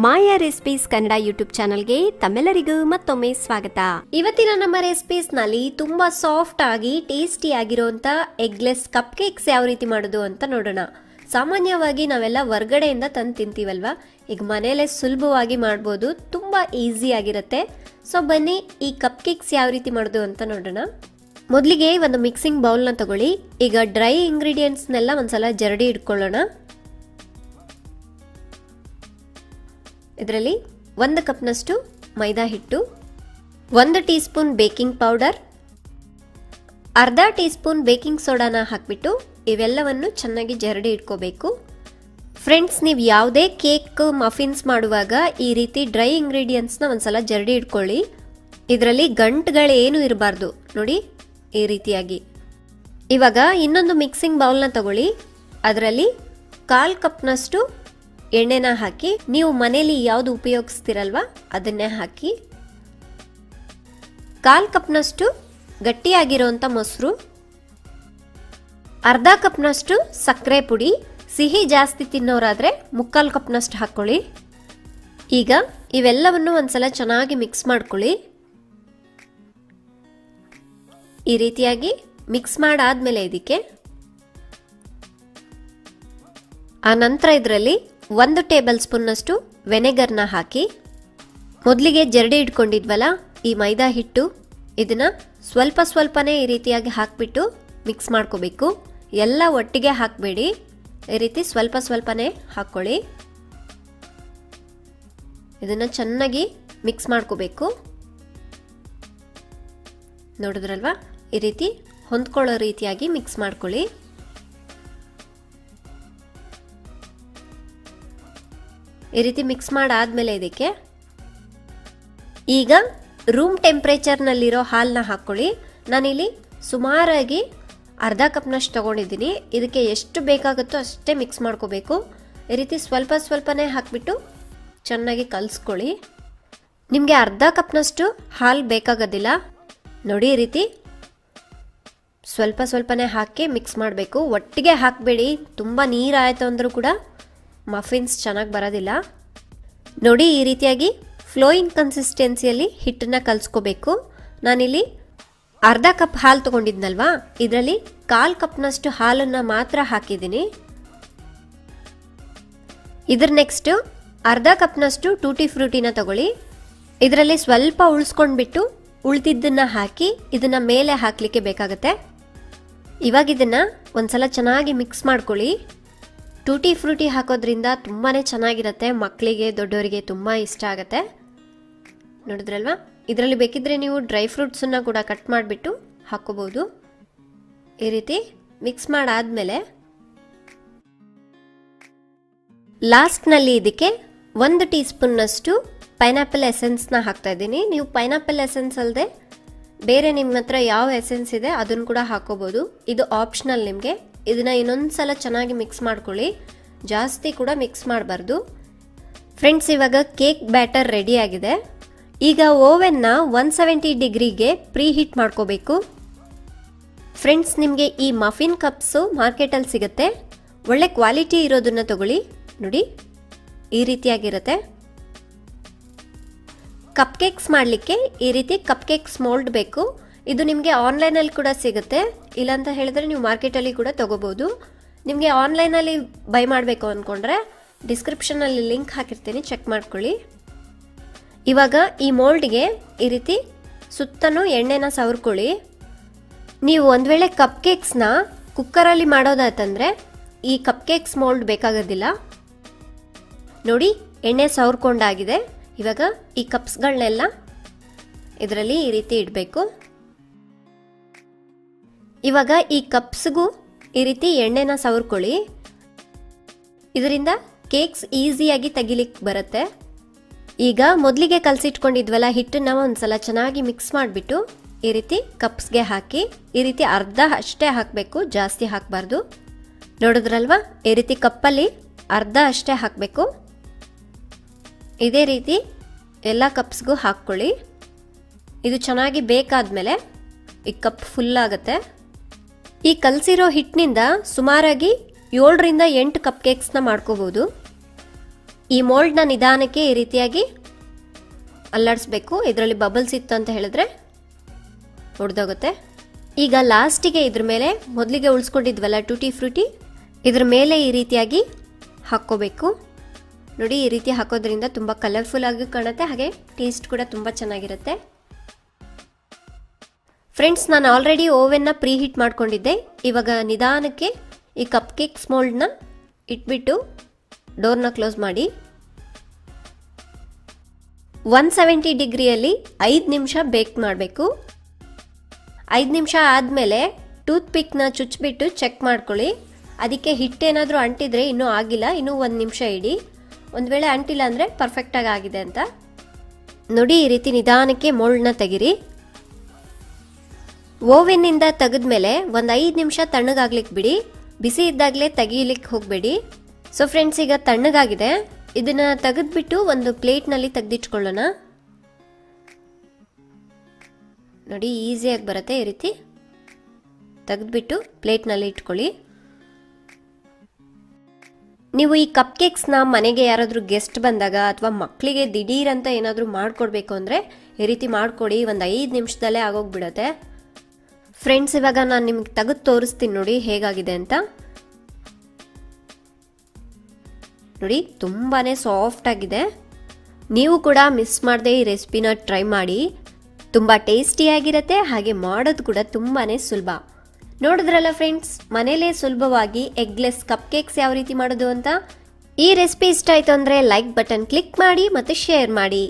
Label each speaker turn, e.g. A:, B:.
A: ಮಾಯಾ recipes Kannada YouTube ಚಾನಲ್ಗೆ ತಮ್ಮೆಲ್ಲರಿಗೂ ಮತ್ತೊಮ್ಮೆ ಸ್ವಾಗತ. ಇವತ್ತಿನ ನಮ್ಮ ರೆಸಿಪೀಸ್ ನಲ್ಲಿ ತುಂಬಾ ಸಾಫ್ಟ್ ಆಗಿ ಟೇಸ್ಟಿ ಆಗಿರುವಂತ ಎಗ್ಲೆಸ್ ಕಪ್ ಕೇಕ್ಸ್ ಯಾವ ರೀತಿ ಮಾಡೋದು ಅಂತ ನೋಡೋಣ. ಸಾಮಾನ್ಯವಾಗಿ ನಾವೆಲ್ಲ ಹೊರಗಡೆಯಿಂದ ತಂದು ತಿಂತೀವಲ್ವಾ, ಈಗ ಮನೆಯಲ್ಲೇ ಸುಲಭವಾಗಿ ಮಾಡ್ಬೋದು, ತುಂಬಾ ಈಸಿ ಆಗಿರುತ್ತೆ. ಸೊ ಬನ್ನಿ ಈ ಕಪ್ ಕೇಕ್ಸ್ ಯಾವ ರೀತಿ ಮಾಡೋದು ಅಂತ ನೋಡೋಣ. ಮೊದಲಿಗೆ ಒಂದು ಮಿಕ್ಸಿಂಗ್ ಬೌಲ್ನ ತಗೊಳ್ಳಿ. ಈಗ ಡ್ರೈ ಇಂಗ್ರೀಡಿಯೆಂಟ್ಸ್ನೆಲ್ಲ ಒಂದ್ಸಲ ಜರಡಿ ಇಟ್ಕೊಳ್ಳೋಣ. ಇದರಲ್ಲಿ 1 ಕಪ್ನಷ್ಟು ಮೈದಾ ಹಿಟ್ಟು, 1 ಟೀ ಸ್ಪೂನ್ ಬೇಕಿಂಗ್ ಪೌಡರ್, ಅರ್ಧ ಟೀ ಸ್ಪೂನ್ ಬೇಕಿಂಗ್ ಸೋಡಾನ ಹಾಕಿಬಿಟ್ಟು ಇವೆಲ್ಲವನ್ನು ಚೆನ್ನಾಗಿ ಜರಡಿ ಇಟ್ಕೋಬೇಕು. ಫ್ರೆಂಡ್ಸ್, ನೀವು ಯಾವುದೇ ಕೇಕ್ ಮಫಿನ್ಸ್ ಮಾಡುವಾಗ ಈ ರೀತಿ ಡ್ರೈ ಇಂಗ್ರೀಡಿಯೆಂಟ್ಸ್ನ ಒಂದ್ಸಲ ಜರಡಿ ಇಟ್ಕೊಳ್ಳಿ. ಇದರಲ್ಲಿ ಗಂಟುಗಳೇನು ಇರಬಾರ್ದು ನೋಡಿ, ಈ ರೀತಿಯಾಗಿ. ಇವಾಗ ಇನ್ನೊಂದು ಮಿಕ್ಸಿಂಗ್ ಬೌಲ್ನ ತಗೊಳ್ಳಿ. ಅದರಲ್ಲಿ 1/4 ಕಪ್ನಷ್ಟು ಎಣ್ಣೆನ ಹಾಕಿ, ನೀವು ಮನೇಲಿ ಯಾವುದು ಉಪಯೋಗಿಸ್ತಿರಲ್ವಾ ಅದನ್ನೇ ಹಾಕಿ. 1/4 ಕಪ್ನಷ್ಟು ಗಟ್ಟಿಯಾಗಿರುವಂಥ ಮೊಸರು, ಅರ್ಧ ಕಪ್ನಷ್ಟು ಸಕ್ಕರೆ ಪುಡಿ, ಸಿಹಿ ಜಾಸ್ತಿ ತಿನ್ನೋರಾದರೆ 3/4 ಕಪ್ನಷ್ಟು ಹಾಕ್ಕೊಳ್ಳಿ. ಈಗ ಇವೆಲ್ಲವನ್ನು ಒಂದ್ಸಲ ಚೆನ್ನಾಗಿ ಮಿಕ್ಸ್ ಮಾಡ್ಕೊಳ್ಳಿ. ಈ ರೀತಿಯಾಗಿ ಮಿಕ್ಸ್ ಮಾಡಾದ್ಮೇಲೆ ಇದಕ್ಕೆ ಆ ನಂತರ ಇದರಲ್ಲಿ 1 ಟೇಬಲ್ ಸ್ಪೂನ್ನಷ್ಟು ವೆನೆಗರ್ನ ಹಾಕಿ, ಮೊದಲಿಗೆ ಜರಡಿ ಇಟ್ಕೊಂಡಿದ್ವಲ್ಲ ಈ ಮೈದಾ ಹಿಟ್ಟು, ಇದನ್ನ ಸ್ವಲ್ಪನೇ ಈ ರೀತಿಯಾಗಿ ಹಾಕಿಬಿಟ್ಟು ಮಿಕ್ಸ್ ಮಾಡ್ಕೋಬೇಕು. ಎಲ್ಲ ಒಟ್ಟಿಗೆ ಹಾಕಬೇಡಿ, ಈ ರೀತಿ ಸ್ವಲ್ಪನೇ ಹಾಕ್ಕೊಳ್ಳಿ. ಇದನ್ನ ಚೆನ್ನಾಗಿ ಮಿಕ್ಸ್ ಮಾಡ್ಕೋಬೇಕು. ನೋಡಿದ್ರಲ್ವಾ, ಈ ರೀತಿ ಹೊಂದ್ಕೊಳ್ಳೋ ರೀತಿಯಾಗಿ ಮಿಕ್ಸ್ ಮಾಡ್ಕೊಳ್ಳಿ. ಈ ರೀತಿ ಮಿಕ್ಸ್ ಮಾಡಾದ್ಮೇಲೆ ಇದಕ್ಕೆ ಈಗ ರೂಮ್ ಟೆಂಪ್ರೇಚರ್ನಲ್ಲಿರೋ ಹಾಲನ್ನ ಹಾಕ್ಕೊಳ್ಳಿ. ನಾನಿಲ್ಲಿ ಸುಮಾರಾಗಿ ಅರ್ಧ ಕಪ್ನಷ್ಟು ತಗೊಂಡಿದ್ದೀನಿ. ಇದಕ್ಕೆ ಎಷ್ಟು ಬೇಕಾಗುತ್ತೋ ಅಷ್ಟೇ ಮಿಕ್ಸ್ ಮಾಡ್ಕೋಬೇಕು. ಈ ರೀತಿ ಸ್ವಲ್ಪನೇ ಹಾಕಿಬಿಟ್ಟು ಚೆನ್ನಾಗಿ ಕಲಿಸ್ಕೊಳ್ಳಿ. ನಿಮಗೆ ಅರ್ಧ ಕಪ್ನಷ್ಟು ಹಾಲು ಬೇಕಾಗೋದಿಲ್ಲ ನೋಡಿ, ಈ ರೀತಿ ಸ್ವಲ್ಪನೇ ಹಾಕಿ ಮಿಕ್ಸ್ ಮಾಡಬೇಕು. ಒಟ್ಟಿಗೆ ಹಾಕಬೇಡಿ, ತುಂಬ ನೀರಾಯಿತು ಅಂದರೂ ಕೂಡ ಮಫಿನ್ಸ್ ಚೆನ್ನಾಗಿ ಬರೋದಿಲ್ಲ. ನೋಡಿ, ಈ ರೀತಿಯಾಗಿ ಫ್ಲೋಯಿಂಗ್ ಕನ್ಸಿಸ್ಟೆನ್ಸಿಯಲ್ಲಿ ಹಿಟ್ಟನ್ನು ಕಲಿಸ್ಕೋಬೇಕು. ನಾನಿಲ್ಲಿ ಅರ್ಧ ಕಪ್ ಹಾಲು ತೊಗೊಂಡಿದ್ನಲ್ವಾ, ಇದರಲ್ಲಿ 1/4 ಕಪ್ನಷ್ಟು ಹಾಲನ್ನು ಮಾತ್ರ ಹಾಕಿದ್ದೀನಿ. ಇದ್ರ ನೆಕ್ಸ್ಟ್ ಅರ್ಧ ಕಪ್ನಷ್ಟು ಟೂಟಿ ಫ್ರೂಟಿನ ತಗೊಳ್ಳಿ. ಇದರಲ್ಲಿ ಸ್ವಲ್ಪ ಉಳಿಸ್ಕೊಂಡ್ಬಿಟ್ಟು ಉಳಿದಿದ್ದನ್ನು ಹಾಕಿ ಇದನ್ನು ಮೇಲೆ ಹಾಕಲಿಕ್ಕೆ ಬೇಕಾಗುತ್ತೆ. ಇವಾಗ ಇದನ್ನು ಒಂದ್ಸಲ ಚೆನ್ನಾಗಿ ಮಿಕ್ಸ್ ಮಾಡ್ಕೊಳ್ಳಿ. ಟೂಟಿ ಫ್ರೂಟಿ ಹಾಕೋದ್ರಿಂದ ತುಂಬಾ ಚೆನ್ನಾಗಿರುತ್ತೆ, ಮಕ್ಕಳಿಗೆ ದೊಡ್ಡವರಿಗೆ ತುಂಬ ಇಷ್ಟ ಆಗುತ್ತೆ. ನೋಡಿದ್ರಲ್ವಾ, ಇದರಲ್ಲಿ ಬೇಕಿದ್ರೆ ನೀವು ಡ್ರೈ ಫ್ರೂಟ್ಸನ್ನು ಕೂಡ ಕಟ್ ಮಾಡಿಬಿಟ್ಟು ಹಾಕೋಬಹುದು. ಈ ರೀತಿ ಮಿಕ್ಸ್ ಮಾಡಾದ್ಮೇಲೆ ಲಾಸ್ಟ್ನಲ್ಲಿ ಇದಕ್ಕೆ 1 ಟೀ ಸ್ಪೂನ್ನಷ್ಟು ಪೈನಾಪಲ್ ಎಸೆನ್ಸ್ನ ಹಾಕ್ತಾ ಇದ್ದೀನಿ. ನೀವು ಪೈನಾಪಲ್ ಎಸೆನ್ಸ್ ಅಲ್ಲದೆ ಬೇರೆ ನಿಮ್ಮ ಹತ್ರ ಯಾವ ಎಸೆನ್ಸ್ ಇದೆ ಅದನ್ನು ಕೂಡ ಹಾಕೋಬಹುದು. ಇದು ಆಪ್ಷನಲ್ ನಿಮಗೆ. ಇದನ್ನ ಇನ್ನೊಂದು ಸಲ ಚೆನ್ನಾಗಿ ಮಿಕ್ಸ್ ಮಾಡ್ಕೊಳ್ಳಿ, ಜಾಸ್ತಿ ಕೂಡ ಮಿಕ್ಸ್ ಮಾಡಬಾರ್ದು. ಫ್ರೆಂಡ್ಸ್, ಇವಾಗ ಕೇಕ್ ಬ್ಯಾಟರ್ ರೆಡಿ ಆಗಿದೆ. ಈಗ ಓವೆನ್ನ 170 ಡಿಗ್ರಿಗೆ ಪ್ರೀ ಹೀಟ್ ಮಾಡ್ಕೋಬೇಕು. ಫ್ರೆಂಡ್ಸ್, ನಿಮಗೆ ಈ ಮಫಿನ್ ಕಪ್ಸು ಮಾರ್ಕೆಟಲ್ಲಿ ಸಿಗುತ್ತೆ. ಒಳ್ಳೆ ಕ್ವಾಲಿಟಿ ಇರೋದನ್ನ ತಗೊಳ್ಳಿ. ನೋಡಿ, ಈ ರೀತಿಯಾಗಿರುತ್ತೆ. ಕಪ್ ಕೇಕ್ಸ್ ಮಾಡಲಿಕ್ಕೆ ಈ ರೀತಿ ಕಪ್ ಕೇಕ್ಸ್ ಮೋಲ್ಡ್ ಬೇಕು. ಇದು ನಿಮಗೆ ಆನ್ಲೈನಲ್ಲಿ ಕೂಡ ಸಿಗುತ್ತೆ, ಇಲ್ಲಾಂತ ಹೇಳಿದ್ರೆ ನೀವು ಮಾರ್ಕೆಟಲ್ಲಿ ಕೂಡ ತೊಗೋಬೋದು. ನಿಮಗೆ ಆನ್ಲೈನಲ್ಲಿ ಬೈ ಮಾಡಬೇಕು ಅಂದ್ಕೊಂಡ್ರೆ ಡಿಸ್ಕ್ರಿಪ್ಷನಲ್ಲಿ ಲಿಂಕ್ ಹಾಕಿರ್ತೀನಿ, ಚೆಕ್ ಮಾಡ್ಕೊಳ್ಳಿ. ಇವಾಗ ಈ ಮೋಲ್ಡ್ಗೆ ಈ ರೀತಿ ಸುತ್ತಲೂ ಎಣ್ಣೆನ ಸವರ್ಕೊಳ್ಳಿ. ನೀವು ಒಂದು ವೇಳೆ ಕಪ್ ಕೇಕ್ಸ್ನ ಕುಕ್ಕರಲ್ಲಿ ಮಾಡೋದಾತಂದರೆ ಈ ಕಪ್ ಕೇಕ್ಸ್ ಮೋಲ್ಡ್ ಬೇಕಾಗೋದಿಲ್ಲ. ನೋಡಿ, ಎಣ್ಣೆ ಸವರ್ಕೊಂಡಾಗಿದೆ. ಇವಾಗ ಈ ಕಪ್ಸ್ಗಳನ್ನೆಲ್ಲ ಇದರಲ್ಲಿ ಈ ರೀತಿ ಇಡಬೇಕು. ಇವಾಗ ಈ ಕಪ್ಸ್ಗೂ ಈ ರೀತಿ ಎಣ್ಣೆನ ಸವರ್ಕೊಳ್ಳಿ. ಇದರಿಂದ ಕೇಕ್ಸ್ ಈಸಿಯಾಗಿ ತೆಗಿಲಿಕ್ಕೆ ಬರುತ್ತೆ. ಈಗ ಮೊದಲಿಗೆ ಕಲಸಿಟ್ಕೊಂಡಿದ್ವಲ್ಲ ಹಿಟ್ಟನ್ನ ಒಂದ್ಸಲ ಚೆನ್ನಾಗಿ ಮಿಕ್ಸ್ ಮಾಡಿಬಿಟ್ಟು ಈ ರೀತಿ ಕಪ್ಸ್ಗೆ ಹಾಕಿ, ಈ ರೀತಿ ಅರ್ಧ ಅಷ್ಟೇ ಹಾಕಬೇಕು, ಜಾಸ್ತಿ ಹಾಕಬಾರ್ದು. ನೋಡಿದ್ರಲ್ವಾ, ಈ ರೀತಿ ಕಪ್ಪಲ್ಲಿ ಅರ್ಧ ಅಷ್ಟೇ ಹಾಕಬೇಕು. ಇದೇ ರೀತಿ ಎಲ್ಲ ಕಪ್ಸ್ಗೂ ಹಾಕ್ಕೊಳ್ಳಿ. ಇದು ಚೆನ್ನಾಗಿ ಬೇಕಾದ್ಮೇಲೆ ಈ ಕಪ್ ಫುಲ್ ಆಗುತ್ತೆ. ಈ ಕಲಸಿರೋ ಹಿಟ್ಟಿನಿಂದ ಸುಮಾರಾಗಿ 7ರಿಂದ 8 ಕಪ್ ಕೇಕ್ಸ್ನ ಮಾಡ್ಕೋಬಹುದು. ಈ ಮೋಲ್ಡ್ನ ನಿಧಾನಕ್ಕೆ ಈ ರೀತಿಯಾಗಿ ಅಲ್ಲಾಡಿಸ್ಬೇಕು. ಇದರಲ್ಲಿ ಬಬಲ್ಸ್ ಇತ್ತು ಅಂತ ಹೇಳಿದ್ರೆ ಹೊಡೆದೋಗುತ್ತೆ. ಈಗ ಲಾಸ್ಟಿಗೆ ಇದ್ರ ಮೇಲೆ ಮೊದಲಿಗೆ ಉಳಿಸ್ಕೊಂಡಿದ್ವಲ್ಲ ಟೂಟಿ ಫ್ರೂಟಿ, ಇದ್ರ ಮೇಲೆ ಈ ರೀತಿಯಾಗಿ ಹಾಕ್ಕೋಬೇಕು. ನೋಡಿ, ಈ ರೀತಿ ಹಾಕೋದ್ರಿಂದ ತುಂಬ ಕಲರ್ಫುಲ್ ಆಗಿ ಕಾಣುತ್ತೆ, ಹಾಗೆ ಟೇಸ್ಟ್ ಕೂಡ ತುಂಬ ಚೆನ್ನಾಗಿರುತ್ತೆ. ಫ್ರೆಂಡ್ಸ್, ನಾನು ಆಲ್ರೆಡಿ ಓವೆನ್ನ ಪ್ರೀ ಹೀಟ್ ಮಾಡ್ಕೊಂಡಿದ್ದೆ. ಇವಾಗ ನಿಧಾನಕ್ಕೆ ಈ ಕಪ್ ಕೇಕ್ಸ್ ಮೋಲ್ಡ್ನ ಇಟ್ಬಿಟ್ಟು ಡೋರ್ನ ಕ್ಲೋಸ್ ಮಾಡಿ 170 ಡಿಗ್ರಿಯಲ್ಲಿ 5 ನಿಮಿಷ ಬೇಕ್ ಮಾಡಬೇಕು. 5 ನಿಮಿಷ ಆದಮೇಲೆ ಟೂತ್ ಪಿಕ್ನ ಚುಚ್ಚಿಬಿಟ್ಟು ಚೆಕ್ ಮಾಡ್ಕೊಳ್ಳಿ. ಅದಕ್ಕೆ ಹಿಟ್ಟೇನಾದರೂ ಅಂಟಿದ್ರೆ ಇನ್ನೂ ಆಗಿಲ್ಲ, ಇನ್ನೂ 1 ನಿಮಿಷ ಇಡಿ. ಒಂದು ವೇಳೆ ಅಂಟಿಲ್ಲ ಅಂದರೆ ಪರ್ಫೆಕ್ಟಾಗಿ ಆಗಿದೆ ಅಂತ. ನೋಡಿ, ಈ ರೀತಿ ನಿಧಾನಕ್ಕೆ ಮೋಲ್ಡ್ನ ತೆಗಿರಿ. ಓವೆನ್ನಿಂದ ತೆಗೆದ್ಮೇಲೆ ಒಂದು 5 ನಿಮಿಷ ತಣ್ಣಗಾಗ್ಲಿಕ್ಕೆ ಬಿಡಿ. ಬಿಸಿ ಇದ್ದಾಗಲೇ ತೆಗೀಲಿಕ್ಕೆ ಹೋಗಬೇಡಿ. ಸೊ ಫ್ರೆಂಡ್ಸ್, ಈಗ ತಣ್ಣಗಾಗಿದೆ. ಇದನ್ನು ತೆಗೆದ್ಬಿಟ್ಟು ಒಂದು ಪ್ಲೇಟ್ನಲ್ಲಿ ತೆಗೆದಿಟ್ಕೊಳ್ಳೋಣ. ನೋಡಿ, ಈಸಿಯಾಗಿ ಬರುತ್ತೆ. ಈ ರೀತಿ ತೆಗೆದ್ಬಿಟ್ಟು ಪ್ಲೇಟ್ನಲ್ಲಿ ಇಟ್ಕೊಳ್ಳಿ. ನೀವು ಈ ಕಪ್ ಕೇಕ್ಸ್ನ ಮನೆಗೆ ಯಾರಾದರೂ ಗೆಸ್ಟ್ ಬಂದಾಗ ಅಥವಾ ಮಕ್ಕಳಿಗೆ ದಿಢೀರಂತ ಏನಾದರೂ ಮಾಡಿಕೊಡ್ಬೇಕು ಅಂದರೆ ಈ ರೀತಿ ಮಾಡಿಕೊಡಿ. ಒಂದು 5 ನಿಮಿಷದಲ್ಲೇ ಆಗೋಗ್ಬಿಡುತ್ತೆ. ಫ್ರೆಂಡ್ಸ್, ಇವಾಗ ನಾನು ನಿಮ್ಗೆ ತೆಗೆದು ತೋರಿಸ್ತೀನಿ ನೋಡಿ ಹೇಗಾಗಿದೆ ಅಂತ. ನೋಡಿ, ತುಂಬಾ ಸಾಫ್ಟ್ ಆಗಿದೆ. ನೀವು ಕೂಡ ಮಿಸ್ ಮಾಡದೆ ಈ ರೆಸಿಪಿನ ಟ್ರೈ ಮಾಡಿ. ತುಂಬ ಟೇಸ್ಟಿಯಾಗಿರುತ್ತೆ, ಹಾಗೆ ಮಾಡೋದು ಕೂಡ ತುಂಬಾ ಸುಲಭ. ನೋಡಿದ್ರಲ್ಲ ಫ್ರೆಂಡ್ಸ್, ಮನೇಲೇ ಸುಲಭವಾಗಿ ಎಗ್ಲೆಸ್ ಕಪ್ ಕೇಕ್ಸ್ ಯಾವ ರೀತಿ ಮಾಡೋದು ಅಂತ. ಈ ರೆಸಿಪಿ ಇಷ್ಟ ಆಯಿತು ಅಂದರೆ ಲೈಕ್ ಬಟನ್ ಕ್ಲಿಕ್ ಮಾಡಿ ಮತ್ತು ಶೇರ್ ಮಾಡಿ.